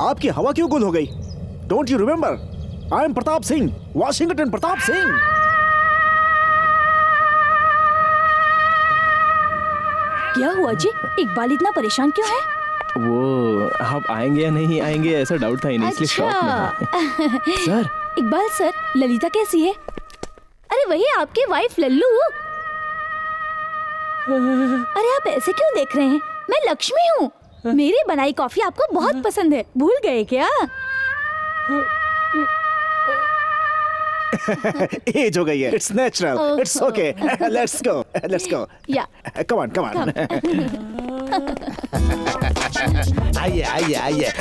आपकी हवा क्यों गुल हो गई? Don't you remember? I am Pratap Singh, Washington Pratap Singh. क्या हुआ जी? इकबाल इतना परेशान क्यों है? वो आप आएंगे या नहीं आएंगे ऐसा डाउट था इन्हें, इसलिए शॉक में है। सर इकबाल सर, ललिता कैसी है? अरे वही आपकी वाइफ लल्लू। अरे आप ऐसे क्यों देख रहे हैं? मैं लक्ष्मी हूँ। मेरी बनाई कॉफी आपको बहुत पसंद है, भूल गए क्या? एज हो गई है, it's natural, it's okay, let's go या कम ऑन आइए आइए आइए।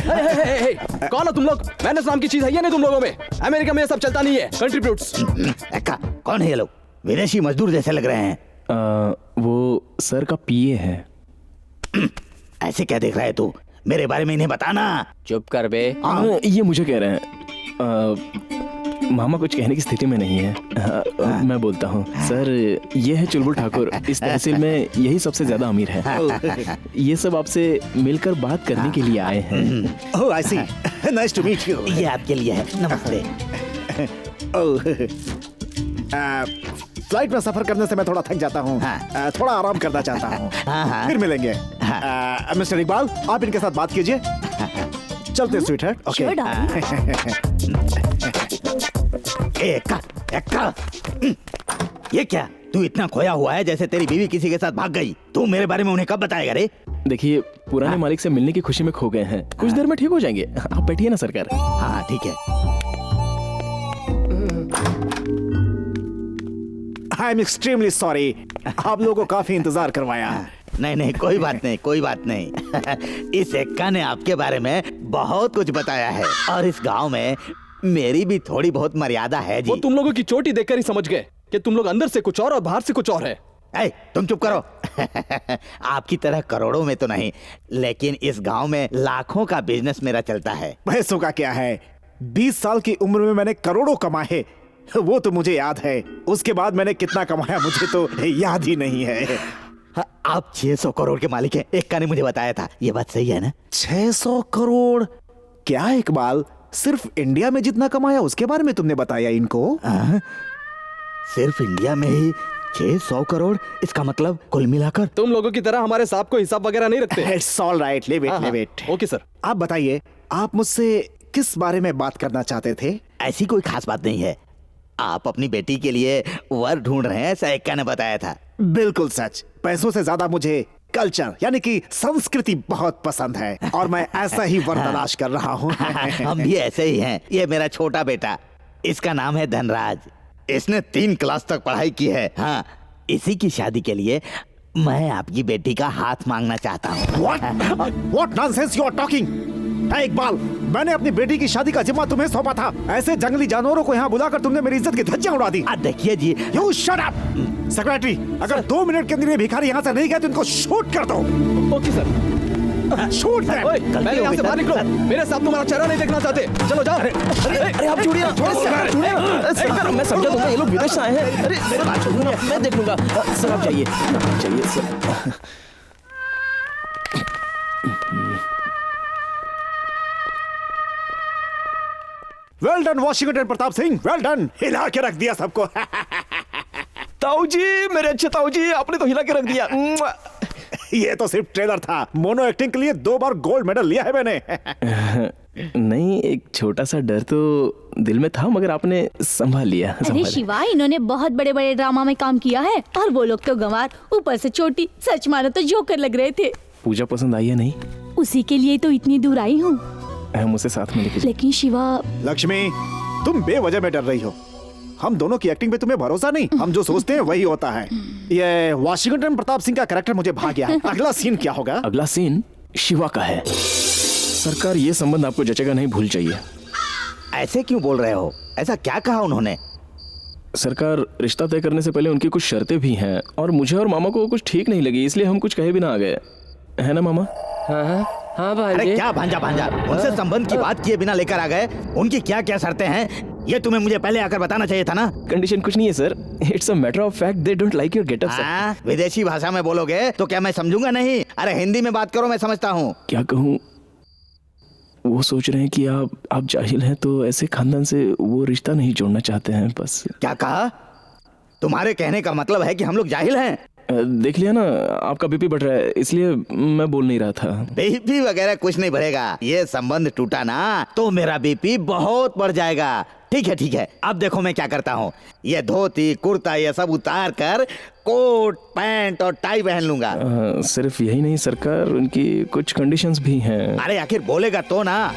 कौन हो तुम लोग? मैंने नाम की चीज है ये नहीं तुम लोगों में? अमेरिका में ये सब चलता नहीं है। कंट्रीब्यूट्स। कौन है ये लोग? विदेशी मजदूर जैसे लग रहे हैं। वो सर का पीए है। ऐसे क्या देख रहा है तू? मेरे बारे में इन्हें बताना। चुप कर बे। ये मुझे कह रहे हैं। मामा कुछ कहने की स्थिति में नहीं है। मैं बोलता हूँ सर, ये है चुलबुल ठाकुर, इस तहसील में यही सबसे ज्यादा अमीर है। ये सब आपसे मिलकर बात करने के लिए आए हैं। ओह आई सी, नाइस टू मीट यू। ये आपके लिए है, नमस्ते। फ्लाइट में सफर करने से मैं थोड़ा थक जाता हूँ। थोड़ा आराम करना चाहता हूँ। फिर मिलेंगे। मिस्टर इकबाल, आप इनके साथ बात कीजिए। चलते स्वीटहार्ट। ये क्या? तू इतना खोया हुआ है जैसे तेरी बीवी किसी के साथ भाग गई। तू मेरे बारे में उन्हें कब बताएगा रे? देखिए, पुराने मालिक से मिलने की खुशी में खो गए हैं। कुछ देर में ठीक हो जाएंगे। आप बैठिए ना सरकार। हाँ ठीक है। आई एम एक्सट्रीमली सॉरी, आप लोगों को काफी इंतजार करवाया। नहीं नहीं, कोई बात नहीं, कोई बात नहीं। इस एक्का ने आपके बारे में बहुत कुछ बताया है और इस गांव में मेरी भी थोड़ी बहुत मर्यादा है जी। वो तुम लोगों की चोटी देखकर ही समझ गए कि तुम लोग अंदर से कुछ और बाहर से कुछ और है। ऐ, तुम चुप करो। आपकी तरह करोड़ों में तो नहीं, लेकिन इस गांव में लाखों का बिजनेस मेरा चलता है। पैसों का क्या है? 20 साल की उम्र में मैंने करोड़ों कमाए, वो तो मुझे याद है। उसके बाद मैंने कितना कमाया मुझे तो याद ही नहीं है। आप 600 करोड़ के मालिक हैं, एक्का ने मुझे बताया था। ये बात सही है ना? 600 करोड़? क्या इकबाल, सिर्फ इंडिया में जितना कमाया उसके बारे में तुमने बताया इनको? सिर्फ इंडिया में ही 600 करोड़? इसका मतलब कुल मिलाकर? तुम लोगों की तरह हमारे साहब को हिसाब वगैरह नहीं रखते। It's all right, live it. Okay sir. आप बताइए, आप मुझसे किस बारे में बात करना चाहते थे? ऐसी कोई खास बात नहीं है। आप अपनी बेटी के लिए वर ढूंढ रहे हैं, ऐसा एक्का ने बताया था। बिल्कुल सच। पैसों से ज्यादा मुझे कल्चर यानी कि संस्कृति बहुत पसंद है और मैं ऐसा ही वर तलाश कर रहा हूँ। हम भी ऐसे ही हैं। ये मेरा छोटा बेटा, इसका नाम है धनराज। इसने 3 क्लास तक पढ़ाई की है। हाँ, इसी की शादी के लिए मैं आपकी बेटी का हाथ मांगना चाहता हूँ। What nonsense you are talking? Iqbal, मैंने अपनी बेटी की शादी का जिम्मा तुम्हें सौंपा था। ऐसे जंगली जानवरों को यहाँ बुलाकर तुमने मेरी इज्जत की धज्जियां उड़ा दी। देखिए जी। You shut up! सेक्रेटरी, अगर 2 मिनट के अंदर ये भिखारी यहाँ से नहीं गए तो इनको शूट कर दो। Okay sir. Shoot them! पहले यहाँ से बाहर निकलो। मेरे साथ तुम्हारा चेहरा नहीं देखना चाहते। चलो जाओ। अरे आप छोड़िए ना। मैं समझा दूंगा, ये लोग विदेश से आए हैं। अरे मैं देख लूंगा। सर आप जाइए sir. Well done Washington Pratap Singh, well done. हिला के रख दिया सबको। ताऊ जी, मेरे अच्छे ताऊ जी, आपने तो हिला के रख दिया। ये तो सिर्फ ट्रेलर था। मोनो एक्टिंग के लिए 2 बार गोल्ड मेडल लिया है मैंने। नहीं, एक छोटा सा डर तो दिल में था, मगर आपने संभाल लिया। अरे शिवा, इन्होंने बहुत बड़े बड़े ड्रामा में काम किया है और वो लोग तो गंवार, ऊपर से चोटी। सच मानो तो जोकर लग रहे थे। पूजा पसंद आई है नहीं? उसी के लिए तो इतनी दूर आई हूँ। हम उसे साथ में लेके। लेकिन शिवा। लक्ष्मी, तुम बेवजह में डर रही हो। हम दोनों की एक्टिंग पे तुम्हें भरोसा नहीं? हम जो सोचते हैं वही होता है। ये वाशिंगटन प्रताप सिंह का कैरेक्टर मुझे भा गया है। अगला सीन क्या होगा? अगला सीन शिवा का है। सरकार, ये संबंध आपको जचेगा नहीं, भूल जाइए। ऐसे क्यों बोल रहे हो? ऐसा क्या कहा उन्होंने? सरकार, रिश्ता तय करने से पहले उनकी कुछ शर्तें भी हैं और मुझे और मामा को कुछ ठीक नहीं लगी, इसलिए हम कुछ कहे बिना आ गए। है ना मामा? हाँ भाई। अरे क्या भांजा उनसे संबंध की बात किए बिना लेकर आ गए? उनकी क्या क्या शर्तें हैं ये तुम्हें मुझे पहले आकर बताना चाहिए था ना। कंडीशन कुछ नहीं है sir, it's a matter of fact, they don't like your getup sir. विदेशी भाषा में बोलोगे तो क्या मैं समझूंगा नहीं? अरे हिंदी में बात करो, मैं समझता हूँ। क्या कहूँ? वो सोच रहे हैं कि आप जाहिल हैं तो ऐसे खानदान से वो रिश्ता नहीं जोड़ना चाहते हैं बस। क्या कहा? तुम्हारे कहने का मतलब है कि हम लोग जाहिल हैं? देख लिया ना, आपका बीपी बढ़ रहा है इसलिए मैं बोल नहीं रहा था। बीपी वगैरह कुछ नहीं बढ़ेगा, ये संबंध टूटा ना तो मेरा बीपी बहुत बढ़ जाएगा। ठीक है ठीक है, अब देखो मैं क्या करता हूँ, ये धोती कुर्ता ये सब उतार कर कोट पैंट और टाई पहन लूंगा। सिर्फ यही नहीं सरकार, उनकी कुछ कंडीशंस भी हैं। अरे आखिर बोलेगा तो ना।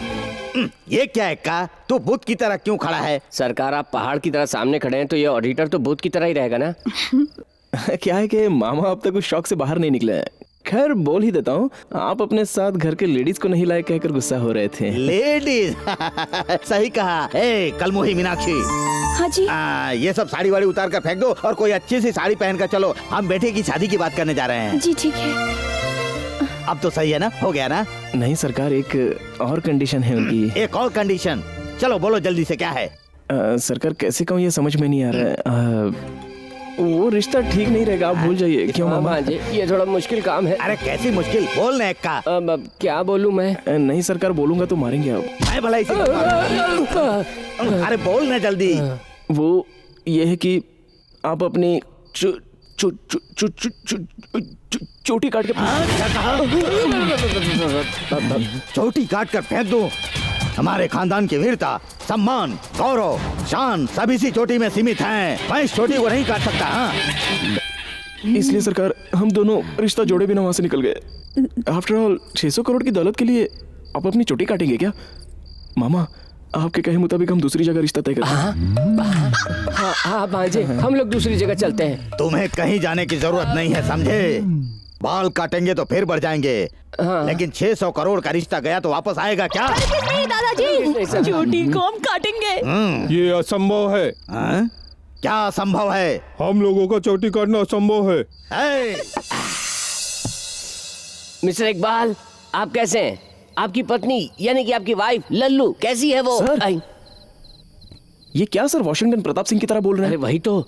ये क्या है का? तू बुत की तरह क्यों खड़ा है? सरकार आप पहाड़ की तरह सामने खड़े हैं तो ये ऑडिटर तो भूत की तरह ही रहेगा ना। क्या है कि मामा अब तक उस शौक से बाहर नहीं निकले हैं। खैर बोल ही देता हूँ, आप अपने साथ घर के लेडीज को नहीं लाए कहकर गुस्सा हो रहे थे। लेडीज? सही कहा। ए कलमुही मीनाक्षी, हाँ जी। ये सब साड़ी वाड़ी उतार कर फेंक दो और कोई अच्छी सी साड़ी पहन कर चलो, हम बेटे की शादी की बात करने जा रहे हैं। जी ठीक है। अब तो सही है ना, हो गया ना? नहीं सरकार, एक और कंडीशन है उनकी। एक और कंडीशन? चलो बोलो जल्दी से, क्या है? सरकार कैसे कहूँ ये समझ में नहीं आ रहा है। वो रिश्ता ठीक नहीं रहेगा, आप भूल जाइए। क्यों मामा? हाँ जी, ये थोड़ा मुश्किल काम है। अरे कैसी मुश्किल? बोल ना एक का। अब क्या बोलूं मैं? नहीं सरकार, बोलूंगा तो मारेंगे आप। मैं भला इसे अरे बोल ना जल्दी। वो ये है कि आप अपनी चोटी काट के क्या कहा? चोटी काट कर फेंक दूं? हमारे खानदान की वीरता, सम्मान, गौरव, शान सब इसी चोटी में सीमित हैं। मैं इस चोटी को नहीं काट सकता। हाँ? इसलिए सरकार हम दोनों रिश्ता जोड़े बिना वहां से निकल गए। आफ्टर ऑल 600 करोड़ की दौलत के लिए आप अपनी चोटी काटेंगे क्या? मामा आपके कहे मुताबिक हम दूसरी जगह रिश्ता तय करते हैं। हाँ भांजे, हम लोग दूसरी जगह चलते हैं। तुम्हें कहीं जाने की जरूरत नहीं है, समझे? बाल काटेंगे तो फिर बढ़ जाएंगे। लेकिन 600 करोड़ का रिश्ता गया तो वापस आएगा क्या? नहीं दादाजी, चोटी को हम काटेंगे। ये असंभव है। हाँ? क्या असंभव है? हम लोगों का चोटी काटना असंभव है। मिस्टर इकबाल, आप कैसे हैं? आपकी पत्नी यानी कि आपकी वाइफ लल्लू कैसी है वो? सर, ये क्या सर वाशिंगटन प्रताप सिंह की तरह बोल रहे अरे हैं? वही तो,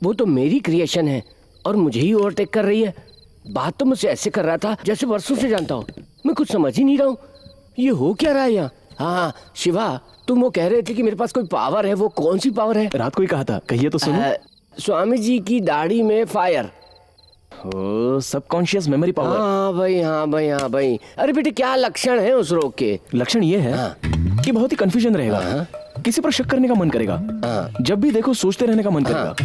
वो तो मेरी क्रिएशन है और मुझे ही ओवरटेक कर रही है। बात तो मुझसे ऐसे कर रहा था जैसे वर्षों से जानता हूँ। मैं कुछ समझ ही नहीं रहा हूँ, ये हो क्या रहा है यहाँ? हाँ शिवा, तुम वो कह रहे थे कि मेरे पास कोई पावर है, वो कौन सी पावर है? रात को ही कहा था, कहिए तो सुनो। स्वामी जी की दाढ़ी में फायर। Subconscious memory power. हाँ भाई, हाँ भाई, हाँ भाई। अरे बेटे क्या लक्षण है उस रोग के? लक्षण ये है कि बहुत ही कंफ्यूजन रहेगा, किसी पर शक करने का मन करेगा, जब भी देखो सोचते रहने का मन करेगा,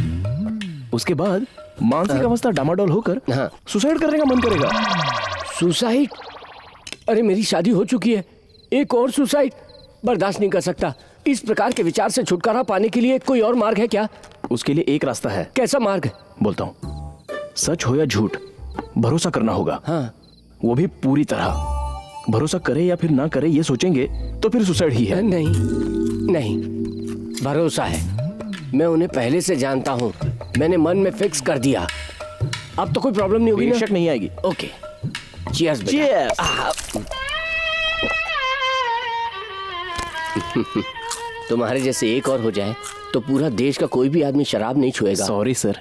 उसके बाद मानसिक अवस्था डामाडोल होकर सुसाइड करने का मन करेगा। सुसाइड? अरे मेरी शादी हो चुकी है, एक और सुसाइड बर्दाश्त नहीं कर सकता। इस प्रकार के विचार से छुटकारा पाने के लिए कोई और मार्ग है क्या? उसके लिए एक रास्ता है। कैसा मार्ग? बोलता हूँ, सच हो या झूठ भरोसा करना होगा। वो भी पूरी तरह। भरोसा करे या फिर ना करे ये सोचेंगे तो फिर सुसाइड ही है। नहीं नहीं, भरोसा है। मैं उन्हें पहले से जानता हूँ, मैंने मन में फिक्स कर दिया। अब तो कोई प्रॉब्लम नहीं होगी ना? शक नहीं आएगी। ओके, चीयर्स बेटा। चीयर्स। तुम्हारे जैसे एक और हो जाए तो पूरा देश का कोई भी आदमी शराब नहीं छुएगा। Sorry sir.